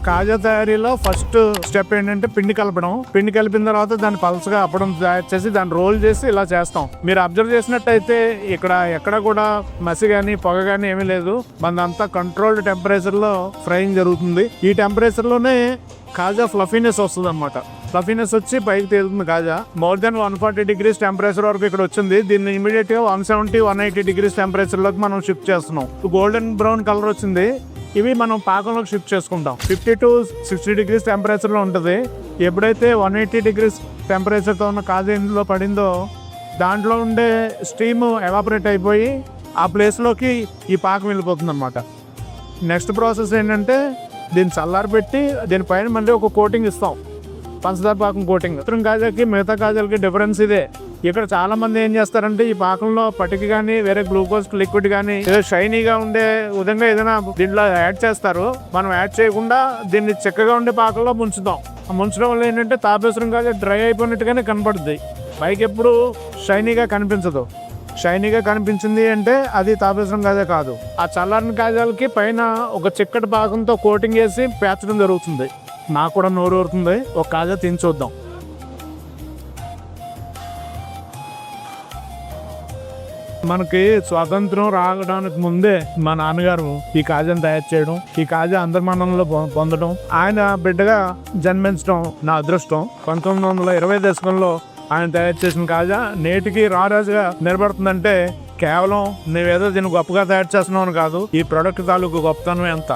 కాజా తయారీలో first step ఏంటంటే పిండి కలపడం. పిండి కలిపిన తర్వాత దాన్ని పల్సగా అప్పడం తయారు చేసి దాన్ని రోల్ చేసి ఇలా చేస్తాం. మీరు అబ్జర్వ్ చేసినట్టయితే ఇక్కడ ఎక్కడ కూడా మసి గానీ పొగ గానీ ఏమీ లేదు. మనదంతా కంట్రోల్డ్ టెంపరేచర్ లో ఫ్రైయింగ్ జరుగుతుంది. ఈ టెంపరేచర్ లోనే కాజా ఫ్లఫీనెస్ వస్తుంది అనమాట. ఫ్లఫీనెస్ వచ్చి పైకి తేలుతుంది కాజా. మోర్ దెన్ 140 degrees టెంపరేచర్ వరకు ఇక్కడ వచ్చింది. దీన్ని ఇమీడియట్ గా 170-180 degrees టెంపరేచర్ లోకి మనం షిఫ్ట్ చేస్తున్నాం. గోల్డెన్ బ్రౌన్ కలర్ వచ్చింది. ఇవి మనం పాకంలోకి షిఫ్ట్ చేసుకుంటాం. 50-60 degrees టెంపరేచర్ లో ఉంటుంది. ఎప్పుడైతే 180 degrees టెంపరేచర్ తో ఉన్న కాజా ఇందులో పడిందో దాంట్లో ఉండే స్టీమ్ ఎవాపరేట్ అయిపోయి ఆ ప్లేస్ లోకి ఈ పాకం వెళ్ళిపోతుంది అనమాట. నెక్స్ట్ ప్రాసెస్ ఏంటంటే దీన్ని చల్లారి పెట్టి దీనిపైన మళ్ళీ ఒక కోటింగ్ ఇస్తాం, పంచదార పాకం కోటింగ్. ఉత్తరం కాజాకి మిగతా కాజాలకి డిఫరెన్స్ ఇదే. ఇక్కడ చాలా మంది ఏం చేస్తారంటే ఈ పాకంలో పటికి కానీ వేరే గ్లూకోజ్ లిక్విడ్ కానీ ఏదో షైనీగా ఉండే విధంగా ఏదైనా దీంట్లో యాడ్ చేస్తారు. మనం యాడ్ చేయకుండా దీన్ని చిక్కగా ఉండే పాకంలో ముంచుతాం. ముంచడం వల్ల ఏంటంటే తాపేశ్వరం కాజా డ్రై అయిపోయినట్టుగానే కనపడుద్ది, పైకి ఎప్పుడు షైనీగా కనిపించదు. షైనీగా కనిపించింది అంటే అది తాపేశ్వరం కాజా కాదు. ఆ చల్లారిన కాజాలకి పైన ఒక చిక్కటి పాకంతో కోటింగ్ వేసి పేర్చడం జరుగుతుంది. నాకు కూడా నోరు ఊరుతుంది. ఒక కాజా తిని చూద్దాం. మనకి స్వాతంత్రం రావడానికి ముందే మా నాన్నగారు ఈ కాజాను తయారు చేయడం, ఈ కాజా అంతర్మానంలో పొందడం, ఆయన బిడ్డగా జన్మించడం నా అదృష్టం. 1920 దశకంలో ఆయన తయారు చేసిన కాజా నేటికి రారాజుగా నిలబడుతుందంటే కేవలం నువ్వేదో దీన్ని గొప్పగా తయారు చేస్తున్నావు కాదు, ఈ ప్రొడక్ట్ తాలూకు గొప్పతనం ఎంత.